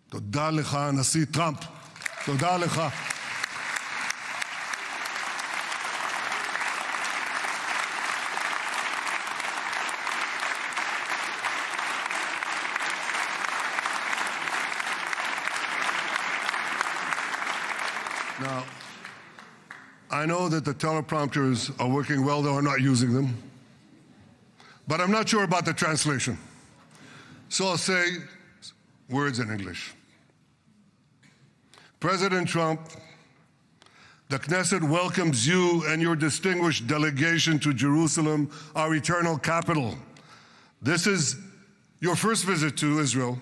תודה לך, הנשיא טראמפ. תודה לך. Now, I know that the teleprompters are working well, though I'm not using them. But I'm not sure about the translation. So I'll say words in English. President Trump, the Knesset welcomes you and your distinguished delegation to Jerusalem, our eternal capital. This is your first visit to Israel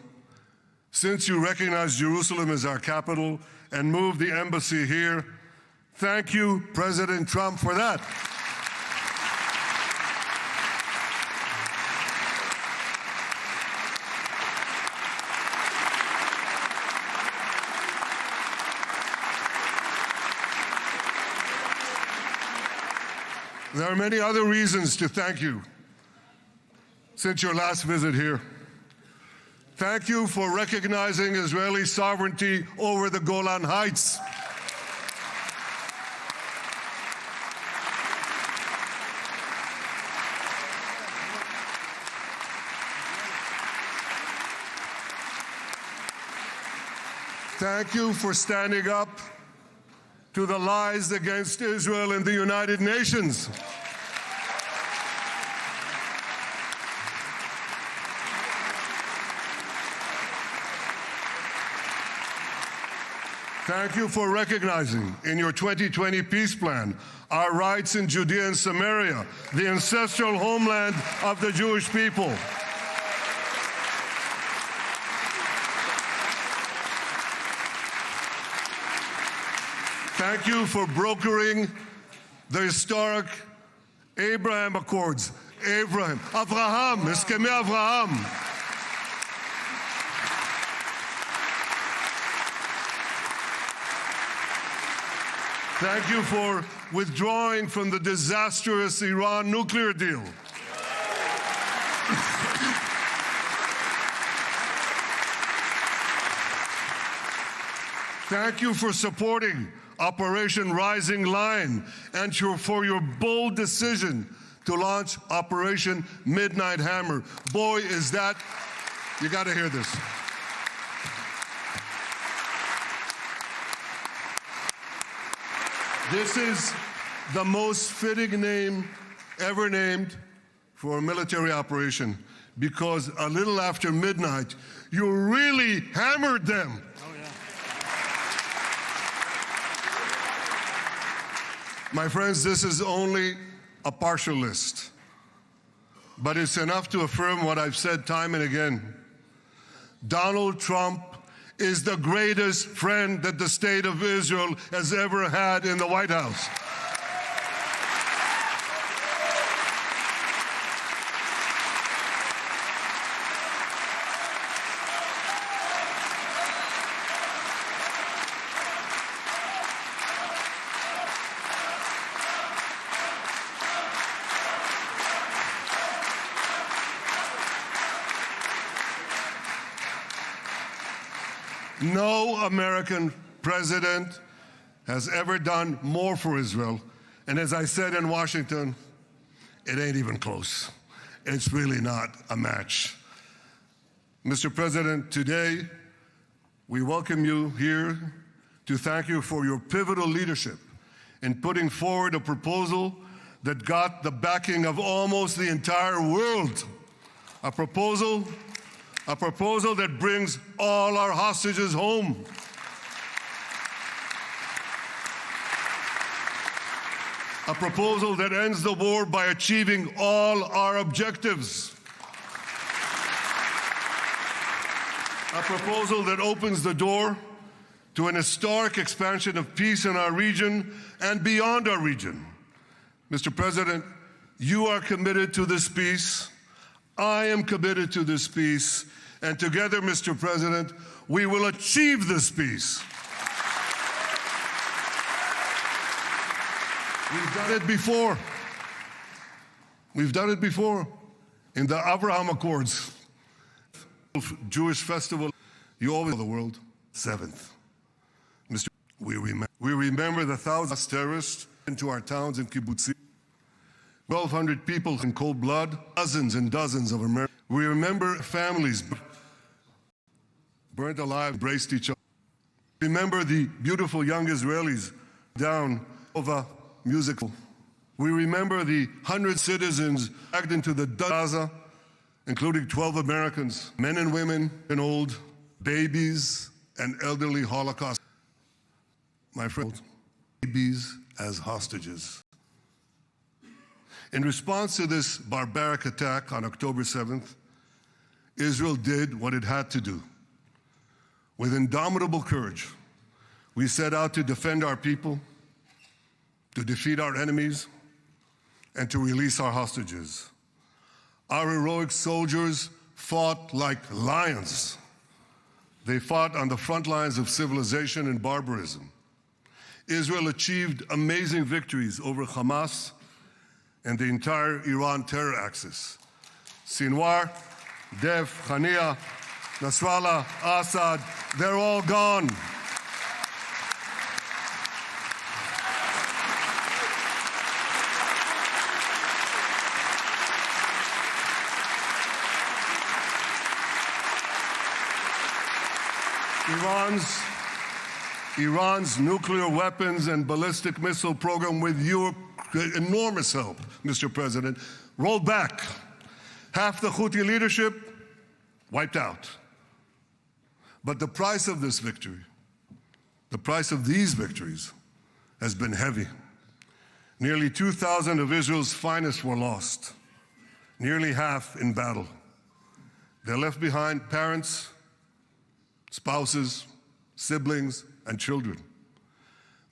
since you recognize Jerusalem as our capital and moved the embassy here. Thank you, President Trump, for that. There are many other reasons to thank you since your last visit here. Thank you for recognizing Israeli sovereignty over the Golan Heights. Thank you for standing up to the lies against Israel in the United Nations. Thank you for recognizing in your 2020 peace plan our rights in Judea and Samaria, the ancestral homeland of the Jewish people. Thank you for brokering the historic Abraham Accords. Abraham, Eskhemei Avraham. Thank you for withdrawing from the disastrous Iran nuclear deal. Thank you for supporting Operation Rising Lion and for your bold decision to launch Operation Midnight Hammer. Boy, is that, you got to hear this. This is the most fitting name ever named for a military operation, because a little after midnight, you really hammered them. My friends, this is only a partial list, but it's enough to affirm what I've said time and again. Donald Trump is the greatest friend that the state of Israel has ever had in the White House. No American president has ever done more for Israel. And as I said in Washington, it ain't even close. It's really not a match. Mr. President, today we welcome you here to thank you for your pivotal leadership in putting forward a proposal that got the backing of almost the entire world. A proposal that brings all our hostages home. A proposal that ends the war by achieving all our objectives. A proposal that opens the door to an historic expansion of peace in our region and beyond our region. Mr. President, you are committed to this peace. I am committed to this peace. And together, Mr. President, we will achieve this peace. We've done it before. We've done it before in the Abraham Accords. Jewish festival. You always tell the world. Seventh, we remember the thousands of terrorists into our towns and kibbutzim. 1,200 people in cold blood, dozens and dozens of Americans. We remember families burnt alive, embraced each other. Remember the beautiful young Israelis down over musical. We remember the 100 citizens dragged into the Gaza, including 12 Americans, men and women and old, babies and elderly Holocaust. My friends, babies as hostages. In response to this barbaric attack on October 7th, Israel did what it had to do. With indomitable courage, we set out to defend our people, to defeat our enemies, and to release our hostages. Our heroic soldiers fought like lions. They fought on the front lines of civilization and barbarism. Israel achieved amazing victories over Hamas and the entire Iran terror axis. Sinwar, Dev, Hania, Nasrallah, Assad, they're all gone. Iran's nuclear weapons and ballistic missile program, with your enormous help, Mr. President, rolled back. Half the Houthi leadership wiped out. But the price of this victory, the price of these victories, has been heavy. Nearly 2,000 of Israel's finest were lost, nearly half in battle. They left behind parents, spouses, siblings, and children.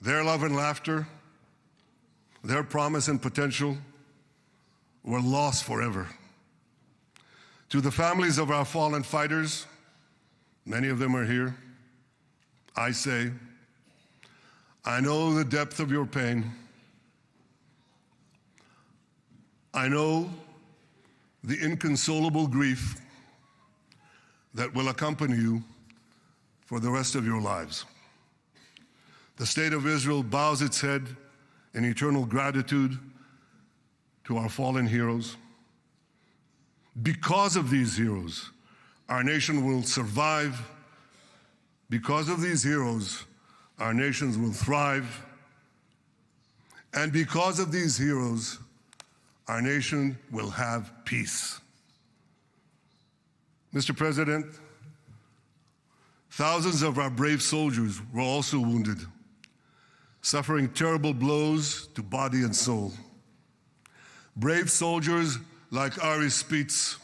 Their love and laughter, their promise and potential were lost forever. To the families of our fallen fighters, many of them are here, I say, I know the depth of your pain. I know the inconsolable grief that will accompany you for the rest of your lives. The state of Israel bows its head in eternal gratitude to our fallen heroes. Because of these heroes, our nation will survive. Because of these heroes, our nations will thrive. And because of these heroes, our nation will have peace. Mr. President, thousands of our brave soldiers were also wounded, suffering terrible blows to body and soul. Brave soldiers like Ari Spitz.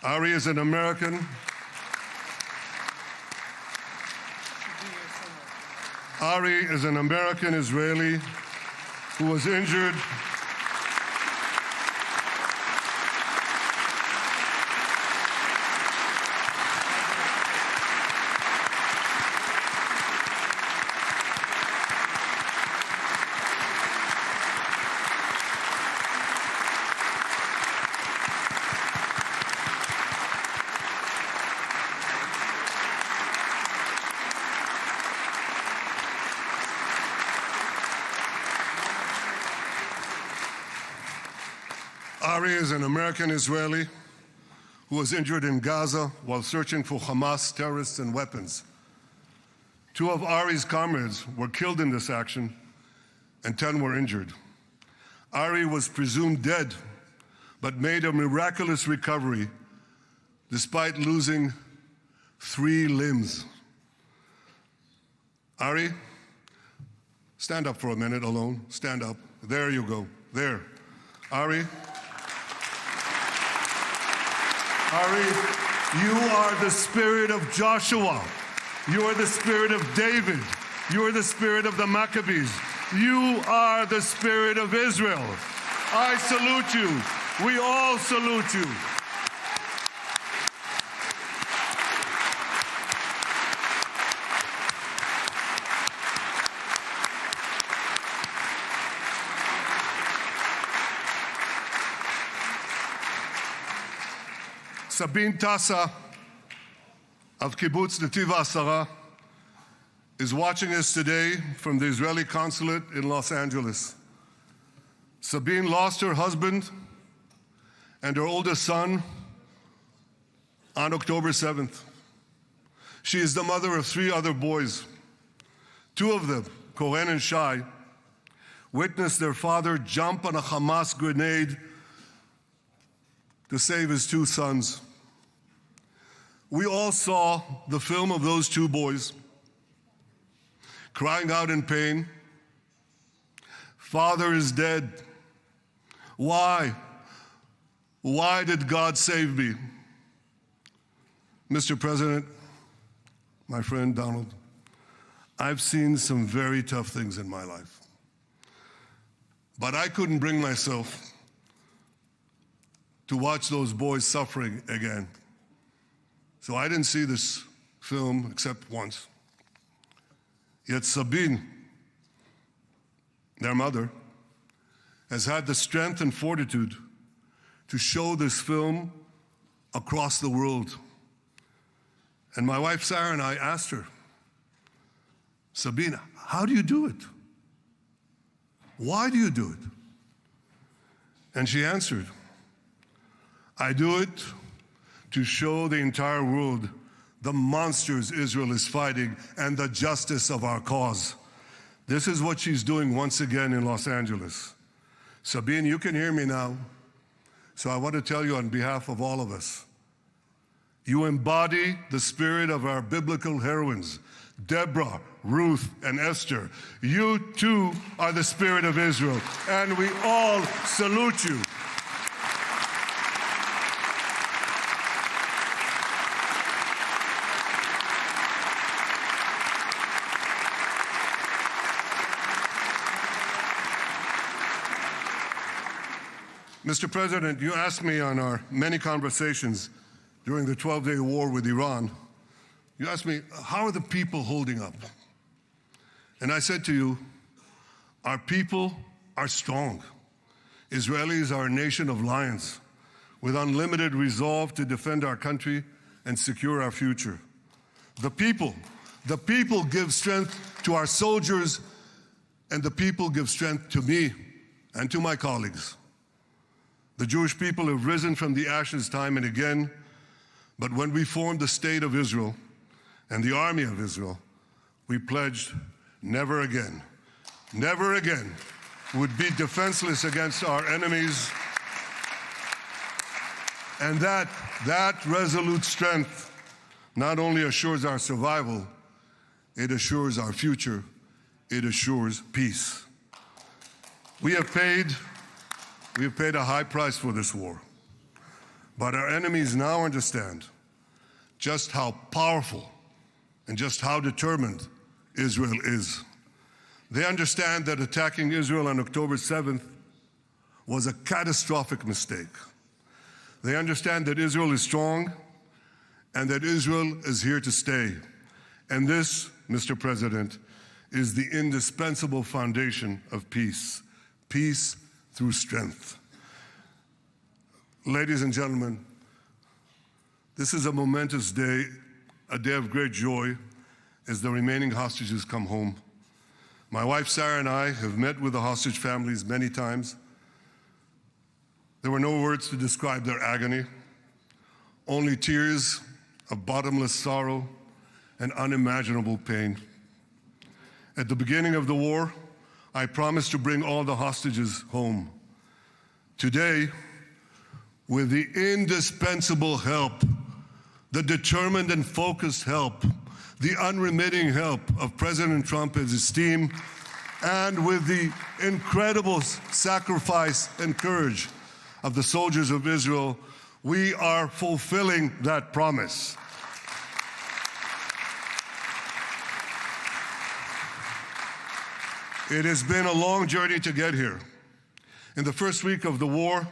Ari is an American. Ari is an American Israeli who was injured Ari is an American Israeli who was injured in Gaza while searching for Hamas terrorists and weapons. 2 of Ari's comrades were killed in this action, and 10 were injured. Ari was presumed dead, but made a miraculous recovery despite losing 3 limbs. Ari, stand up for a minute alone. Stand up. There you go. There. Ari, you are the spirit of Joshua. You are the spirit of David. You are the spirit of the Maccabees. You are the spirit of Israel. I salute you. We all salute you. Sabine Tassa, of Kibbutz Netiv HaAsara is watching us today from the Israeli consulate in Los Angeles. Sabine lost her husband and her oldest son on October 7th. She is the mother of 3 other boys. 2 of them, Koren and Shai, witnessed their father jump on a Hamas grenade to save his 2 sons. We all saw the film of those 2 boys crying out in pain, "Father is dead. Why? Why did God save me?" Mr. President, my friend Donald, I've seen some very tough things in my life. But I couldn't bring myself to watch those boys suffering again. So I didn't see this film except once. Yet Sabine, their mother, has had the strength and fortitude to show this film across the world. And my wife Sarah and I asked her, "Sabine, how do you do it? Why do you do it?" And she answered, "I do it to show the entire world the monsters Israel is fighting and the justice of our cause." This is what she's doing once again in Los Angeles. Sabine, you can hear me now, so I want to tell you on behalf of all of us, you embody the spirit of our biblical heroines, Deborah, Ruth, and Esther. You too are the spirit of Israel, and we all salute you. Mr. President, you asked me on our many conversations during the 12-day war with Iran, you asked me, how are the people holding up? And I said to you, our people are strong. Israelis are a nation of lions with unlimited resolve to defend our country and secure our future. The people give strength to our soldiers, and the people give strength to me and to my colleagues. The Jewish people have risen from the ashes time and again, but when we formed the State of Israel and the Army of Israel, we pledged never again would be defenseless against our enemies. And that resolute strength not only assures our survival, it assures our future, it assures peace. We have paid a high price for this war, but our enemies now understand just how powerful and just how determined Israel is. They understand that attacking Israel on October 7th was a catastrophic mistake. They understand that Israel is strong and that Israel is here to stay. And this, Mr. President, is the indispensable foundation of peace. Peace through strength. Ladies and gentlemen, this is a momentous day, a day of great joy as the remaining hostages come home. My wife Sarah and I have met with the hostage families many times. There were no words to describe their agony, only tears of bottomless sorrow and unimaginable pain. At the beginning of the war, I promised to bring all the hostages home. Today, with the indispensable help, the determined and focused help, the unremitting help of President Trump and his team, and with the incredible sacrifice and courage of the soldiers of Israel, we are fulfilling that promise. It has been a long journey to get here. In the first week of the war,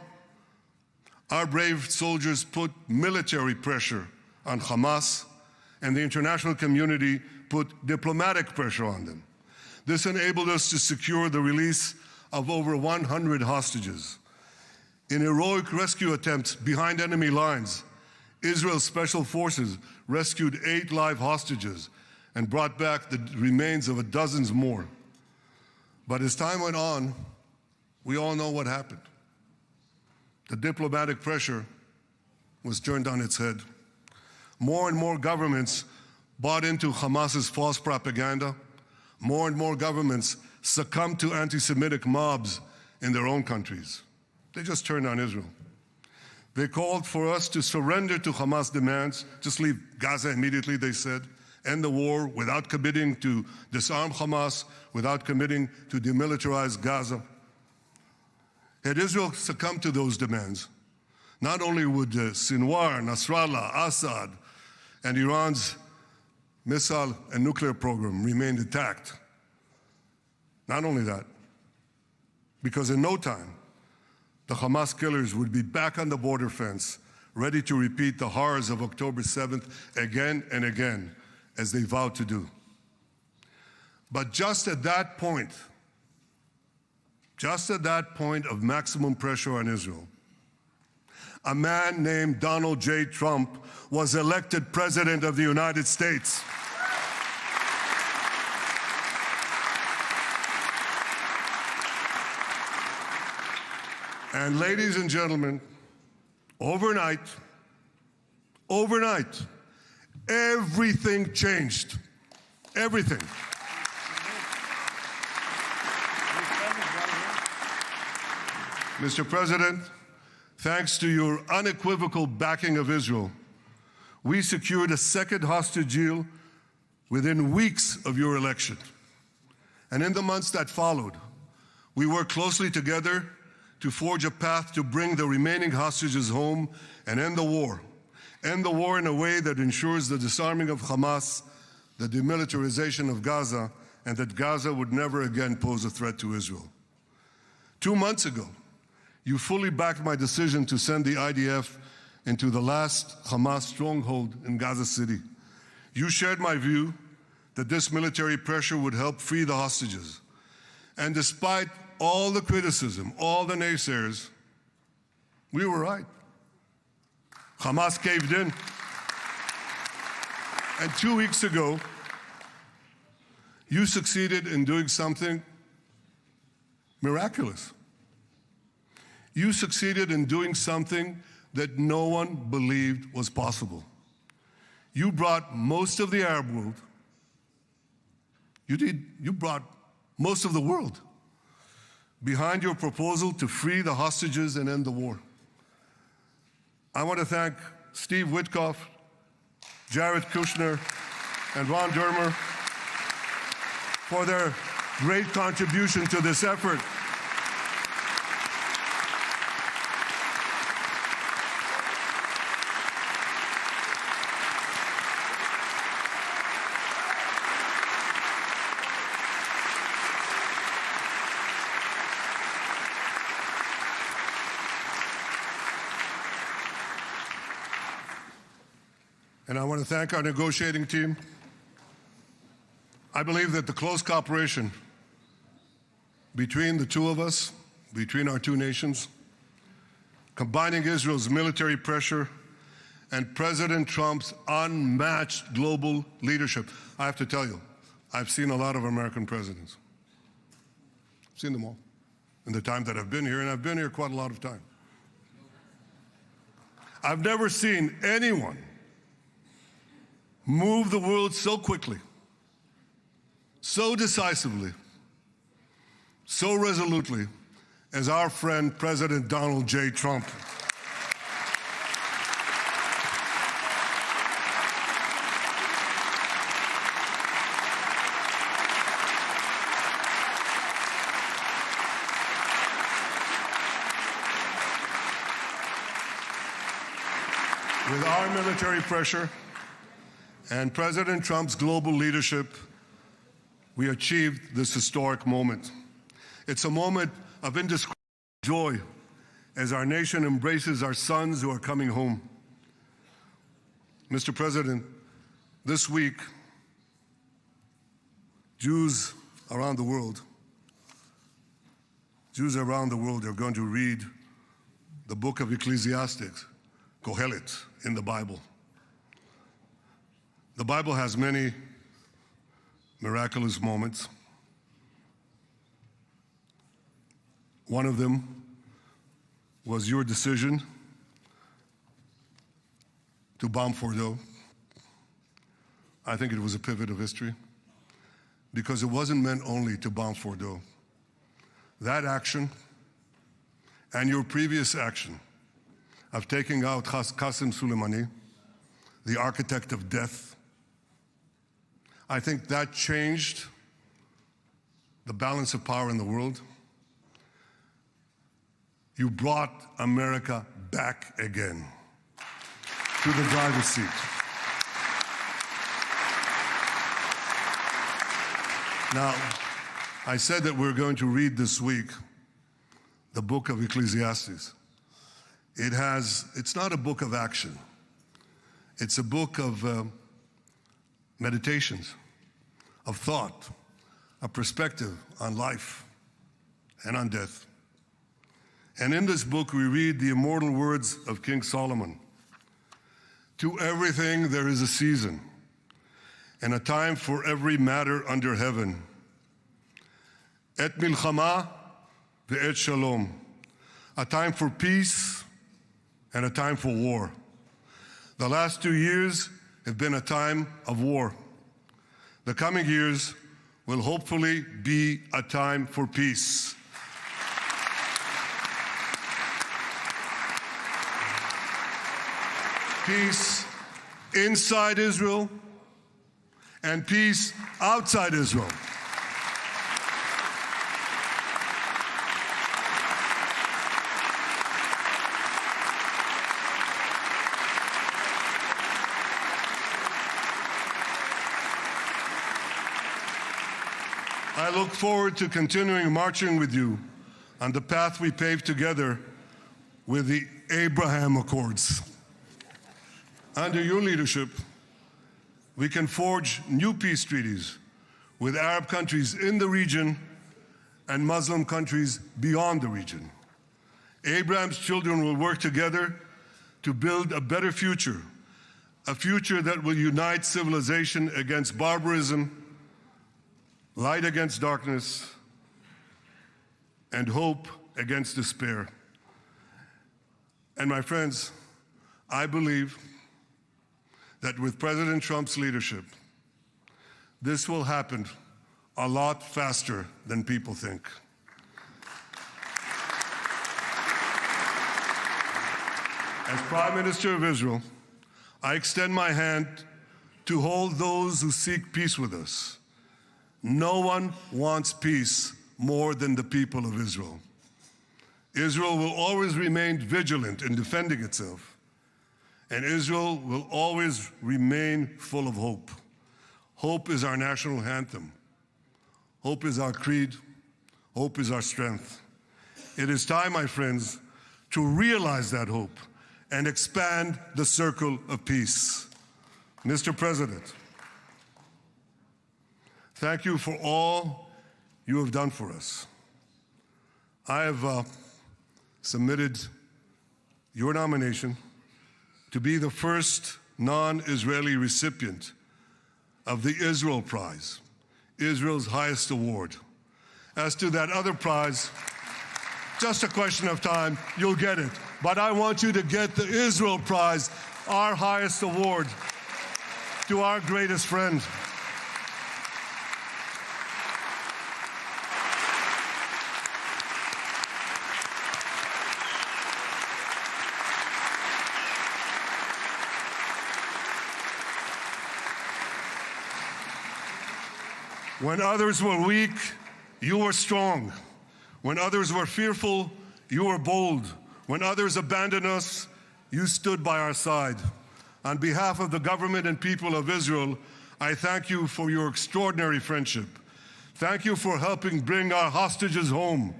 our brave soldiers put military pressure on Hamas, and the international community put diplomatic pressure on them. This enabled us to secure the release of over 100 hostages. In heroic rescue attempts behind enemy lines, Israel's special forces rescued 8 live hostages and brought back the remains of dozens more. But as time went on, we all know what happened. The diplomatic pressure was turned on its head. More and more governments bought into Hamas's false propaganda. More and more governments succumbed to anti-Semitic mobs in their own countries. They just turned on Israel. They called for us to surrender to Hamas demands, just leave Gaza immediately, they said, end the war without committing to disarm Hamas, without committing to demilitarize Gaza. Had Israel succumbed to those demands, not only would Sinwar, Nasrallah, Assad, and Iran's missile and nuclear program remain intact. Not only that, because in no time, the Hamas killers would be back on the border fence, ready to repeat the horrors of October 7th again and again, as they vowed to do. But just at that point of maximum pressure on Israel, a man named Donald J. Trump was elected President of the United States. And ladies and gentlemen, overnight, everything changed. Everything. Mr. President, thanks to your unequivocal backing of Israel, we secured a second hostage deal within weeks of your election. And in the months that followed, we worked closely together to forge a path to bring the remaining hostages home and end the war. End the war in a way that ensures the disarming of Hamas, the demilitarization of Gaza, and that Gaza would never again pose a threat to Israel. 2 months ago, you fully backed my decision to send the IDF into the last Hamas stronghold in Gaza City. You shared my view that this military pressure would help free the hostages. And despite all the criticism, all the naysayers, we were right. Hamas caved in. And 2 weeks ago, you succeeded in doing something miraculous. You succeeded in doing something that no one believed was possible. You brought most of the Arab world, you brought most of the world behind your proposal to free the hostages and end the war. I want to thank Steve Witkoff, Jared Kushner, and Ron Dermer for their great contribution to this effort. And I want to thank our negotiating team. I believe that the close cooperation between the two of us, between our two nations, combining Israel's military pressure and President Trump's unmatched global leadership. I have to tell you, I've seen a lot of American presidents. I've seen them all in the time that I've been here, and I've been here quite a lot of time. I've never seen anyone move the world so quickly, so decisively, so resolutely as our friend President Donald J. Trump. With our military pressure and President Trump's global leadership, we achieved this historic moment. It's a moment of indescribable joy as our nation embraces our sons who are coming home. Mr. President, this week, Jews around the world are going to read the book of Ecclesiastes, Kohelet, in the Bible. The Bible has many miraculous moments. One of them was your decision to bomb Fordo. I think it was a pivot of history because it wasn't meant only to bomb Fordo. That action and your previous action of taking out Qasem Soleimani, the architect of death, I think that changed the balance of power in the world. You brought America back again to the driver's seat. Now, I said that we're going to read this week the book of Ecclesiastes. It's not a book of action. It's a book of meditations, of thought, a perspective on life and on death. And in this book, we read the immortal words of King Solomon. To everything there is a season, and a time for every matter under heaven. Et milchama ve'et shalom. A time for peace and a time for war. The last 2 years have been a time of war. The coming years will hopefully be a time for peace. Peace inside Israel and peace outside Israel. I look forward to continuing marching with you on the path we paved together with the Abraham Accords. Under your leadership, we can forge new peace treaties with Arab countries in the region and Muslim countries beyond the region. Abraham's children will work together to build a better future, a future that will unite civilization against barbarism, light against darkness, and hope against despair. And my friends, I believe that with President Trump's leadership, this will happen a lot faster than people think. As Prime Minister of Israel, I extend my hand to hold those who seek peace with us. No one wants peace more than the people of Israel. Israel will always remain vigilant in defending itself. And Israel will always remain full of hope. Hope is our national anthem. Hope is our creed. Hope is our strength. It is time, my friends, to realize that hope and expand the circle of peace. Mr. President, thank you for all you have done for us. I have submitted your nomination to be the first non-Israeli recipient of the Israel Prize, Israel's highest award. As to that other prize, just a question of time, you'll get it. But I want you to get the Israel Prize, our highest award, to our greatest friend. When others were weak, you were strong. When others were fearful, you were bold. When others abandoned us, you stood by our side. On behalf of the government and people of Israel, I thank you for your extraordinary friendship. Thank you for helping bring our hostages home.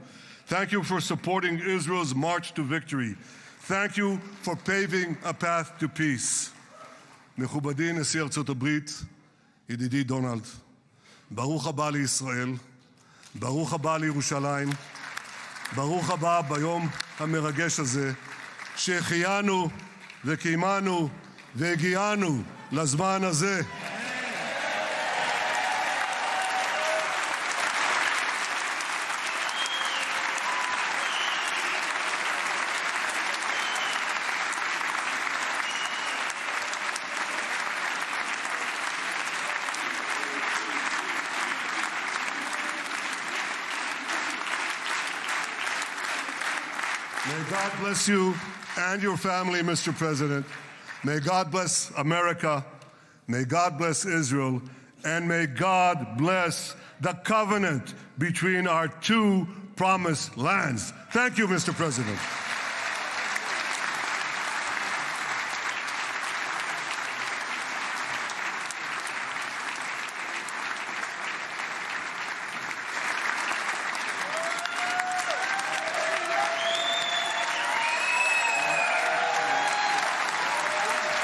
Thank you for supporting Israel's march to victory. Thank you for paving a path to peace. מכובדי נשיא ארצות הברית, ידידי דונלד, ברוך הבא לישראל, ברוך הבא לירושלים, ברוך הבא ביום המרגש הזה, שהחיינו וקיימנו והגיענו לזמן הזה. May God bless you and your family, Mr. President. May God bless America. May God bless Israel. And may God bless the covenant between our two promised lands. Thank you, Mr. President.